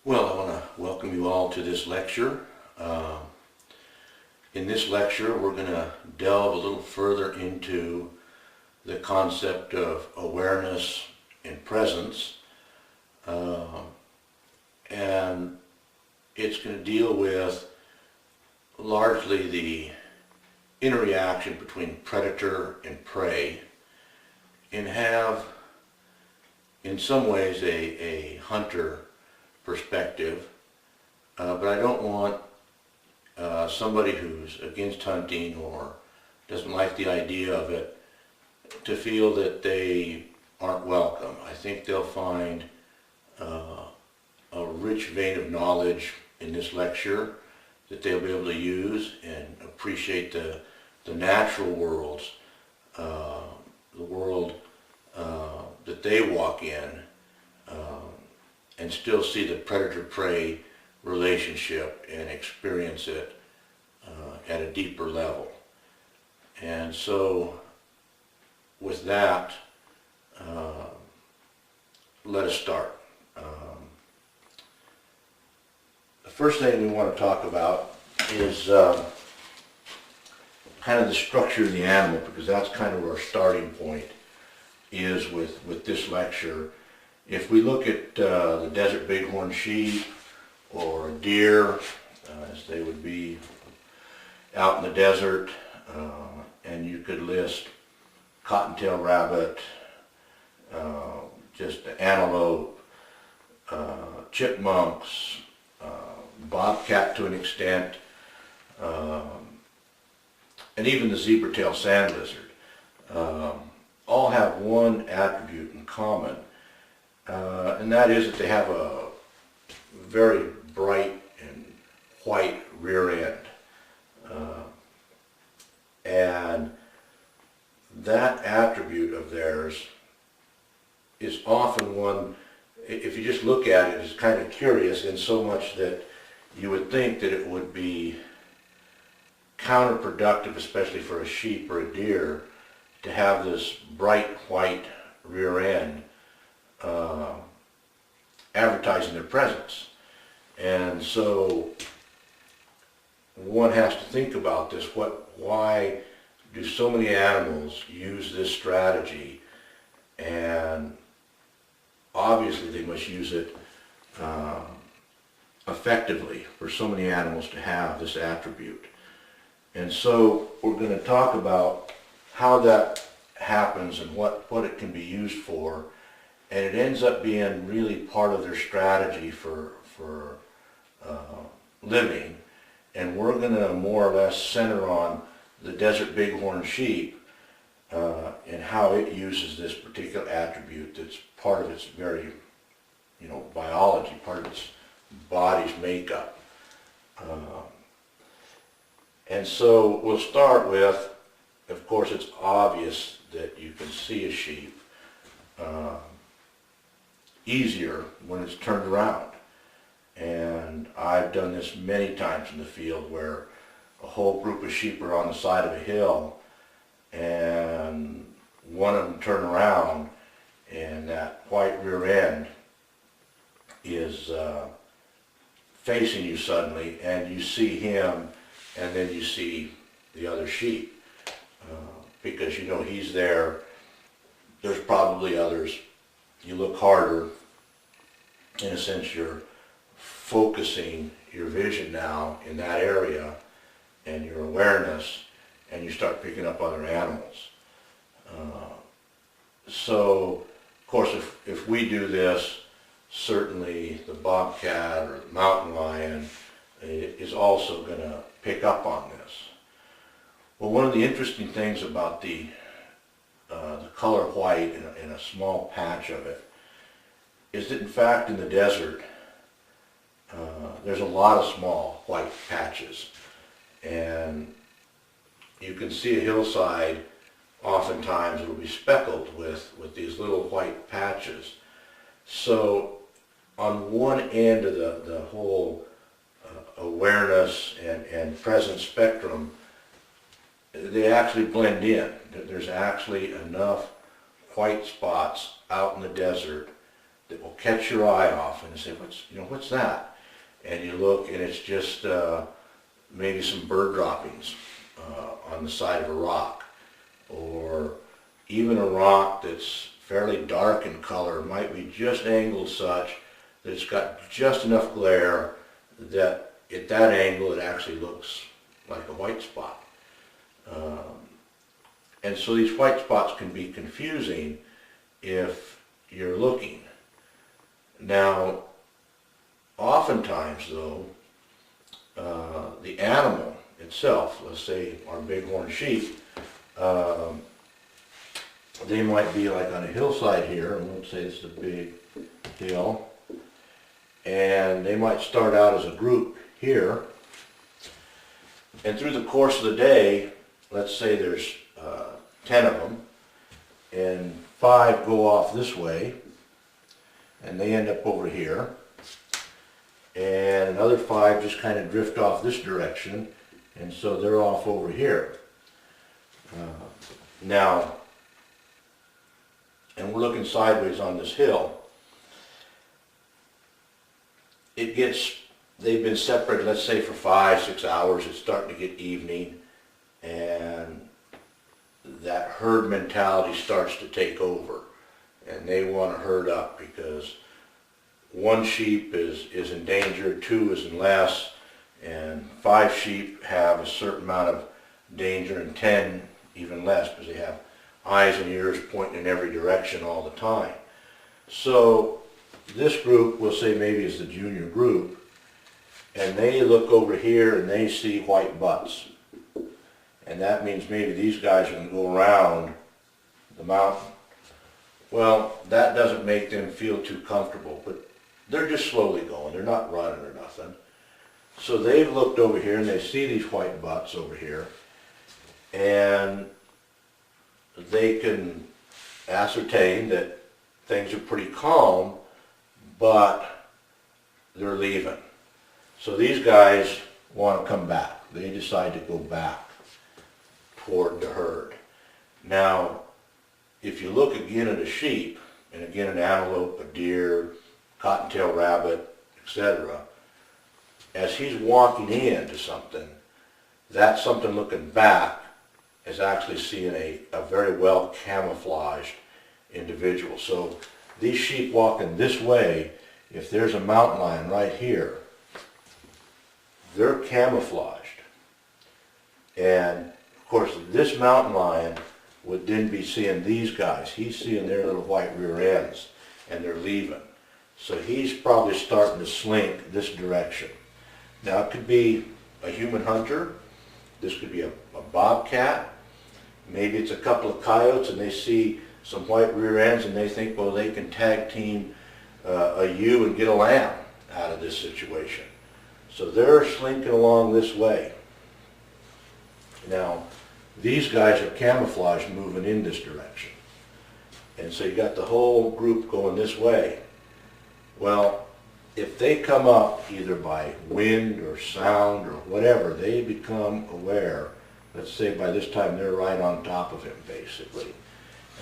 Well, I want to welcome you all to this lecture. Uh, in this lecture, we're going to delve a little further into the concept of awareness and presence. Uh, and it's going to deal with largely the interaction between predator and prey, and have, in some ways, a hunter perspective, but I don't want somebody who's against hunting or doesn't like the idea of it to feel that they aren't welcome. I think they'll find a rich vein of knowledge in this lecture that they'll be able to use and appreciate the natural worlds, the world that they walk in, and still see the predator-prey relationship and experience it at a deeper level. And so with that, let us start. The first thing we want to talk about is kind of the structure of the animal, because that's kind of our starting point is with this lecture. If we look at the desert bighorn sheep or deer, as they would be out in the desert, and you could list cottontail rabbit, just antelope, chipmunks, bobcat to an extent, and even the zebra-tailed sand lizard, all have one attribute in common, and that is that they have a very bright and white rear end. And that attribute of theirs is often one, if you just look at it, is kind of curious in so much that you would think that it would be counterproductive, especially for a sheep or a deer, to have this bright white rear end advertising their presence. And so one has to think about this. Why do so many animals use this strategy? And obviously they must use it effectively for so many animals to have this attribute. And so we're going to talk about how that happens and what it can be used for. And it ends up being really part of their strategy for living. And we're going to more or less center on the desert bighorn sheep and how it uses this particular attribute that's part of its very, biology, part of its body's makeup. And so we'll start with, of course, it's obvious that you can see a sheep easier when it's turned around. And I've done this many times in the field where a whole group of sheep are on the side of a hill and one of them turn around and that white rear end is facing you suddenly, and you see him and then you see the other sheep because he's there. There's probably others. You look harder. In a sense, you're focusing your vision now in that area and your awareness, and you start picking up other animals. So, of course, if we do this, certainly the bobcat or the mountain lion is also going to pick up on this. Well, one of the interesting things about the color white in a small patch of it is that, in fact, in the desert, there's a lot of small white patches. And you can see a hillside, oftentimes it'll be speckled with these little white patches. So on one end of the whole awareness and presence spectrum, they actually blend in. There's actually enough white spots out in the desert that will catch your eye off and you say, what's that? And you look and it's just maybe some bird droppings on the side of a rock, or even a rock that's fairly dark in color, might be just angled such that it's got just enough glare that at that angle it actually looks like a white spot. And so these white spots can be confusing if you're looking. Now, oftentimes though, the animal itself, let's say our bighorn sheep, they might be like on a hillside here, and let's say it's a big hill, and they might start out as a group here, and through the course of the day, let's say there's 10 of them, and 5 go off this way, and they end up over here, and another 5 just kind of drift off this direction, and so they're off over here. Now, and we're looking sideways on this hill. They've been separated, let's say for 5-6 hours, it's starting to get evening, and that herd mentality starts to take over, and they want to herd up because 1 sheep is in danger, 2 is in less, and 5 sheep have a certain amount of danger, and 10 even less, because they have eyes and ears pointing in every direction all the time. So this group, we'll say maybe is the junior group, and they look over here and they see white butts. And that means maybe these guys are going to go around the mountain. Well, that doesn't make them feel too comfortable, but they're just slowly going. They're not running or nothing. So they've looked over here and they see these white butts over here, and they can ascertain that things are pretty calm, but they're leaving. So these guys want to come back. They decide to go back toward the herd. Now, if you look again at a sheep, and again an antelope, a deer, cottontail rabbit, etc., as he's walking into something, that something looking back is actually seeing a very well camouflaged individual. So these sheep walking this way, if there's a mountain lion right here, they're camouflaged. And of course this mountain lion would then be seeing these guys. He's seeing their little white rear ends, and they're leaving. So he's probably starting to slink this direction. Now it could be a human hunter, this could be a bobcat, maybe it's a couple of coyotes and they see some white rear ends and they think, well, they can tag team a ewe and get a lamb out of this situation. So they're slinking along this way. Now, these guys are camouflaged moving in this direction. And so you got the whole group going this way. Well, if they come up either by wind or sound or whatever, they become aware. Let's say by this time they're right on top of him, basically.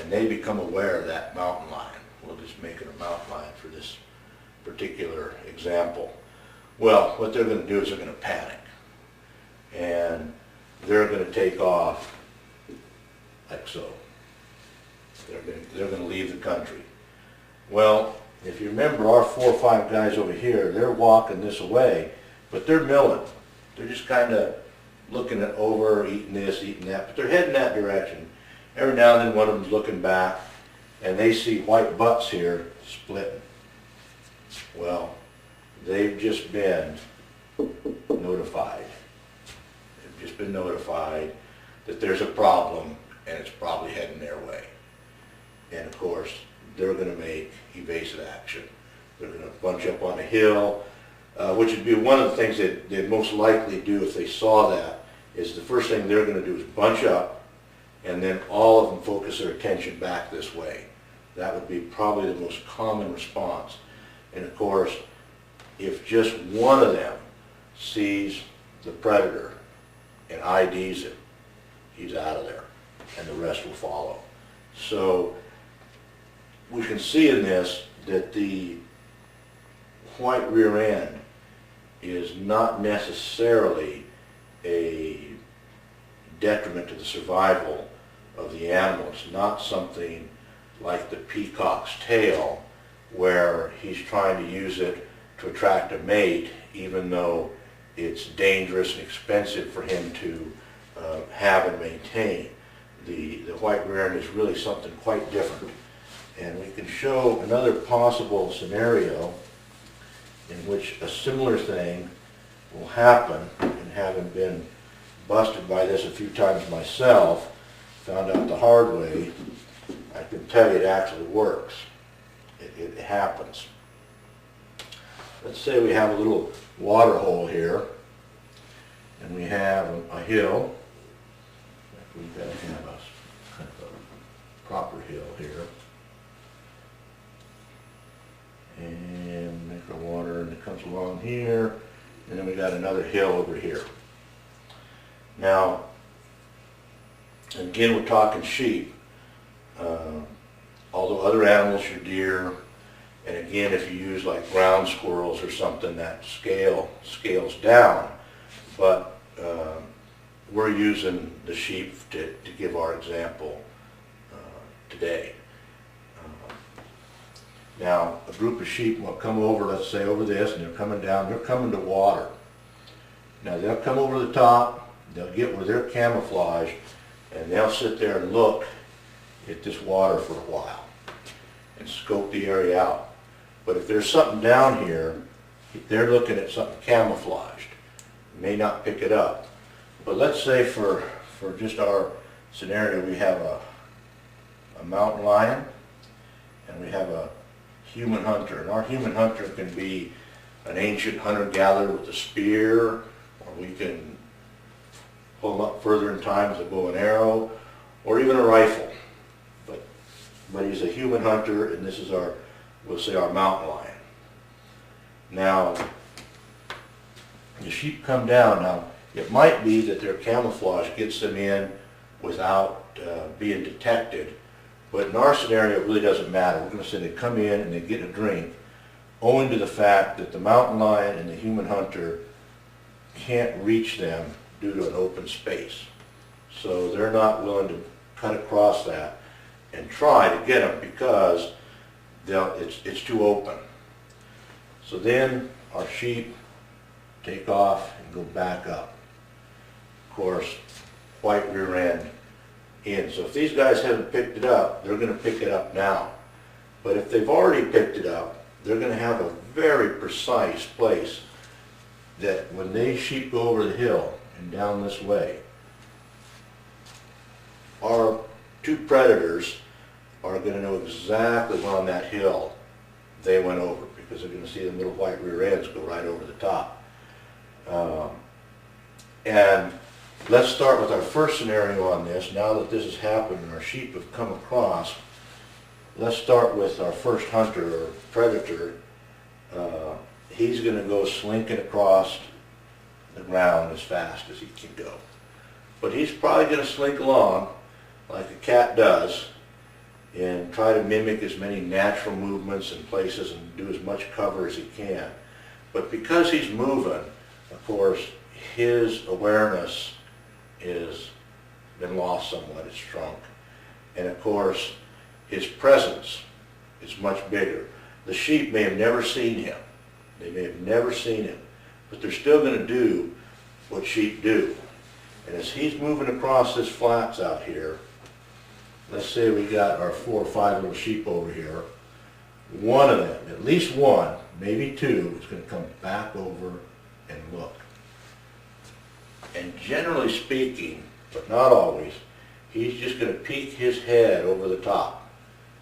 And they become aware of that mountain lion. We'll just make it a mountain lion for this particular example. Well, what they're going to do is they're going to panic. And they're going to take off like so. They're going to leave the country. Well, if you remember, our 4 or 5 guys over here, they're walking this way, but they're milling. They're just kind of looking it over, eating this, eating that, but they're heading that direction. Every now and then one of them's looking back, and they see white butts here splitting. Well, they've just been notified. They've just been notified that there's a problem, and it's probably heading their way. And of course, they're going to make evasive action. They're going to bunch up on a hill, which would be one of the things that they'd most likely do if they saw that, is the first thing they're going to do is bunch up, and then all of them focus their attention back this way. That would be probably the most common response. And of course, if just one of them sees the predator and IDs him, he's out of there, and the rest will follow. So we can see in this that the white rear end is not necessarily a detriment to the survival of the animal. It's not something like the peacock's tail where he's trying to use it to attract a mate, even though it's dangerous and expensive for him to have and maintain. The white rear end is really something quite different. And we can show another possible scenario in which a similar thing will happen, and having been busted by this a few times myself, found out the hard way, I can tell you it actually works. It happens. Let's say we have a little water hole here, and we have a hill. We've got to have a kind of a proper hill here. And make our water, and it comes along here, and then we got another hill over here. Now, again, we're talking sheep. Although other animals, your deer, and again, if you use like ground squirrels or something, that scales down. But we're using the sheep to give our example today. Now, a group of sheep will come over, let's say over this, and they're coming down, they're coming to water. Now, they'll come over the top, they'll get where they're camouflaged, and they'll sit there and look at this water for a while and scope the area out. But if there's something down here, they're looking at something camouflaged. May not pick it up. But let's say for just our scenario, we have a mountain lion and we have a human hunter. And our human hunter can be an ancient hunter-gatherer with a spear, or we can pull them up further in time with a bow and arrow, or even a rifle. But he's a human hunter, and this is our, we'll say, our mountain lion. Now, the sheep come down. Now, it might be that their camouflage gets them in without being detected, but in our scenario, it really doesn't matter. We're going to say they come in and they get a drink, owing to the fact that the mountain lion and the human hunter can't reach them due to an open space. So they're not willing to cut across that and try to get them because it's too open. So then our sheep take off and go back up. Of course, white rear end in. So if these guys haven't picked it up, they're going to pick it up now. But if they've already picked it up, they're going to have a very precise place that when these sheep go over the hill and down this way, our two predators are going to know exactly where on that hill they went over, because they're going to see the little white rear ends go right over the top. And let's start with our first scenario on this. Now that this has happened and our sheep have come across, let's start with our first hunter or predator. He's going to go slinking across the ground as fast as he can go. But he's probably going to slink along like a cat does and try to mimic as many natural movements and places and do as much cover as he can. But because he's moving, of course, his awareness is been lost somewhat, it's shrunk. And of course, his presence is much bigger. The sheep may have never seen him. They may have never seen him, but they're still going to do what sheep do. And as he's moving across this flats out here, let's say we got our 4 or 5 little sheep over here, one of them, at least one, maybe two, is going to come back over and look. And generally speaking, but not always, he's just going to peek his head over the top.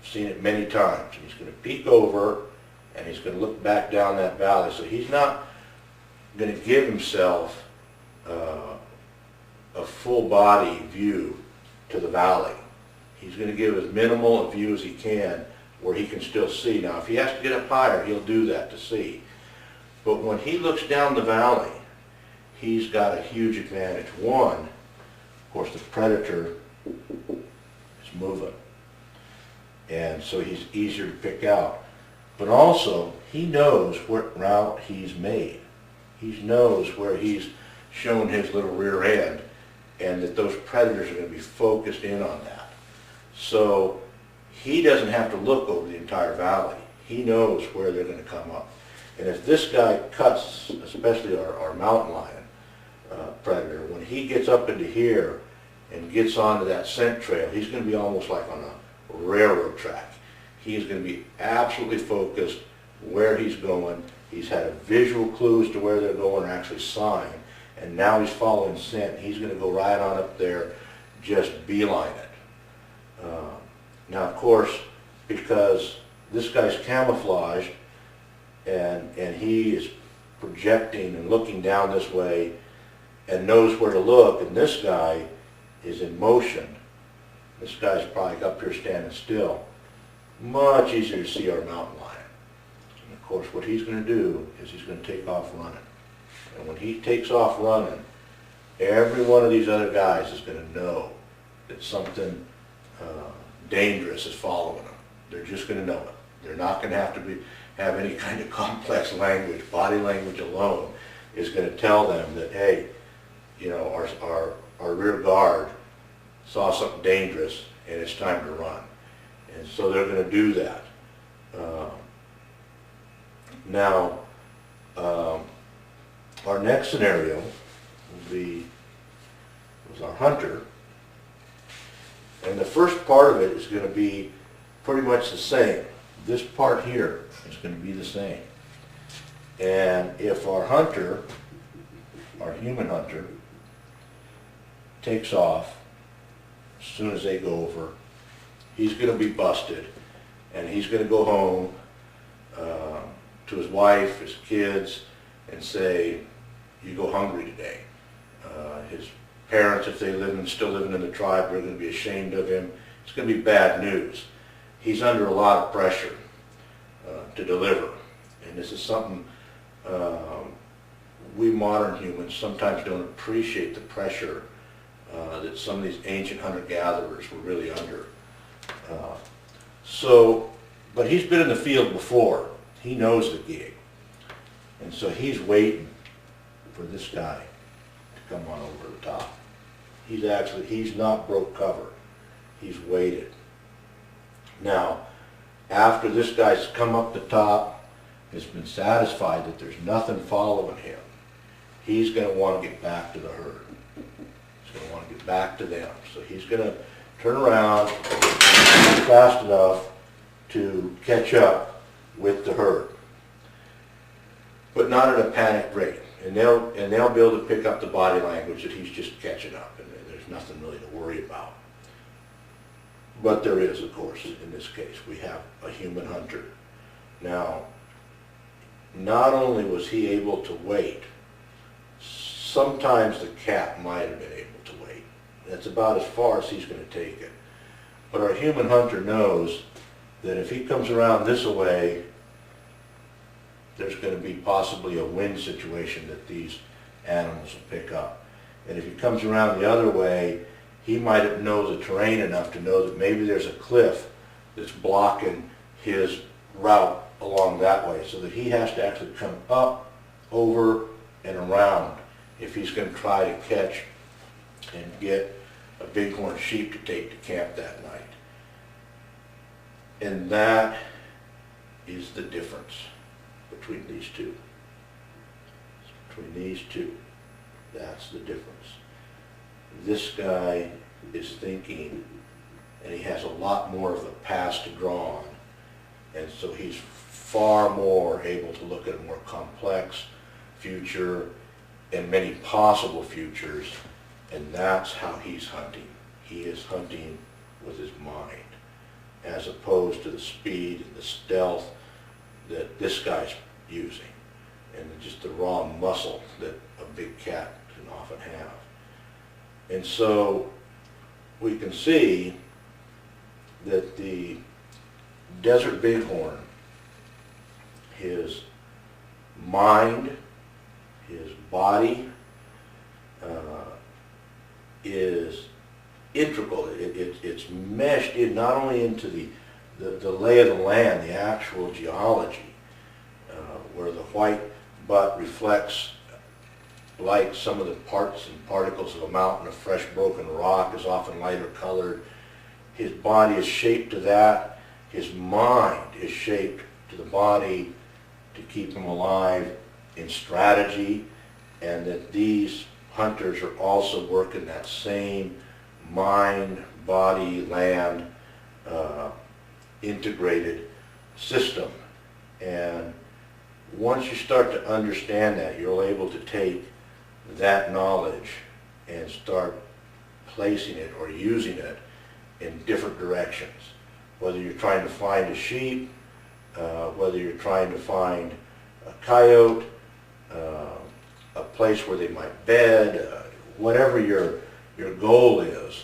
I've seen it many times. He's going to peek over and he's going to look back down that valley. So he's not going to give himself a full body view to the valley. He's going to give as minimal a view as he can where he can still see. Now if he has to get up higher, he'll do that to see. But when he looks down the valley, he's got a huge advantage. One, of course, the predator is moving, and so he's easier to pick out. but also he knows what route he's made. He knows where he's shown his little rear end, and that those predators are going to be focused in on that. So he doesn't have to look over the entire valley. He knows where they're going to come up. And if this guy cuts, especially our mountain lion predator, when he gets up into here and gets onto that scent trail, he's going to be almost like on a railroad track. He is going to be absolutely focused where he's going. He's had a visual clue as to where they're going, or actually sign, and now he's following scent. He's going to go right on up there, just beeline it. Now, of course, because this guy's camouflaged and he is projecting and looking down this way and knows where to look, and this guy is in motion. This guy's probably up here standing still. Much easier to see our mountain lion. And of course, what he's going to do is he's going to take off running. And when he takes off running, every one of these other guys is going to know that something dangerous is following them. They're just going to know it. They're not going to have any kind of complex language. Body language alone is going to tell them that, hey, you know, our rear guard saw something dangerous and it's time to run. And so they're going to do that. Now, our next scenario was our hunter. And the first part of it is going to be pretty much the same. This part here is going to be the same. And if our hunter, our human hunter, takes off as soon as they go over, he's going to be busted, and he's going to go home to his wife, his kids, and say, you go hungry today. His parents, if they still living in the tribe, are going to be ashamed of him. It's going to be bad news. He's under a lot of pressure to deliver, and this is something we modern humans sometimes don't appreciate, the pressure that some of these ancient hunter-gatherers were really under. But he's been in the field before. He knows the gig. And so he's waiting for this guy to come on over the top. He's not broke cover. He's waited. Now, after this guy's come up the top, has been satisfied that there's nothing following him, he's going to want to get back to the herd. He's going to want to get back to them. So he's going to turn around fast enough to catch up with the herd, but not at a panic rate. And they'll be able to pick up the body language that he's just catching up, and there's nothing really to worry about. But there is, of course, in this case. We have a human hunter. Now, not only was he able to wait, sometimes the cat might have been able to wait. That's about as far as he's going to take it. But our human hunter knows that if he comes around this way, there's going to be possibly a wind situation that these animals will pick up. And if he comes around the other way, he might know the terrain enough to know that maybe there's a cliff that's blocking his route along that way, so that he has to actually come up, over, and around if he's going to try to catch and get a bighorn sheep to take to camp that night. And that is the difference between these two. Between these two, that's the difference. This guy is thinking, and he has a lot more of the past to draw on, and so he's far more able to look at a more complex future and many possible futures, and that's how he's hunting. He is hunting with his mind, as opposed to the speed and the stealth that this guy's using, and just the raw muscle that a big cat can often have. And so we can see that the desert bighorn, his mind, his body is integral. It's meshed in not only into the the lay of the land, the actual geology, where the white butt reflects light. Some of the parts and particles of a mountain of fresh broken rock is often lighter colored. His body is shaped to that. His mind is shaped to the body to keep him alive in strategy, and that these hunters are also working that same mind, body, land integrated system. And once you start to understand that, you're able to take that knowledge and start placing it or using it in different directions. Whether you're trying to find a sheep, whether you're trying to find a coyote, a place where they might bed, whatever your goal is,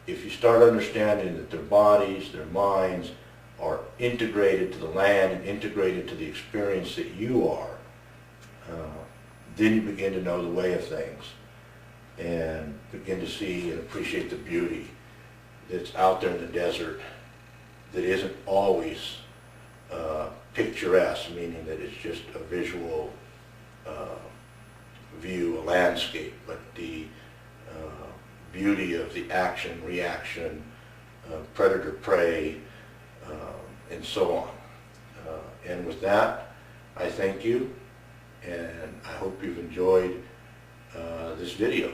if you start understanding that their bodies, their minds are integrated to the land and integrated to the experience that you are, then you begin to know the way of things and begin to see and appreciate the beauty that's out there in the desert that isn't always picturesque, meaning that it's just a visual view, a landscape, but the beauty of the action, reaction, predator-prey, and so on. And with that, I thank you, and I hope you've enjoyed this video.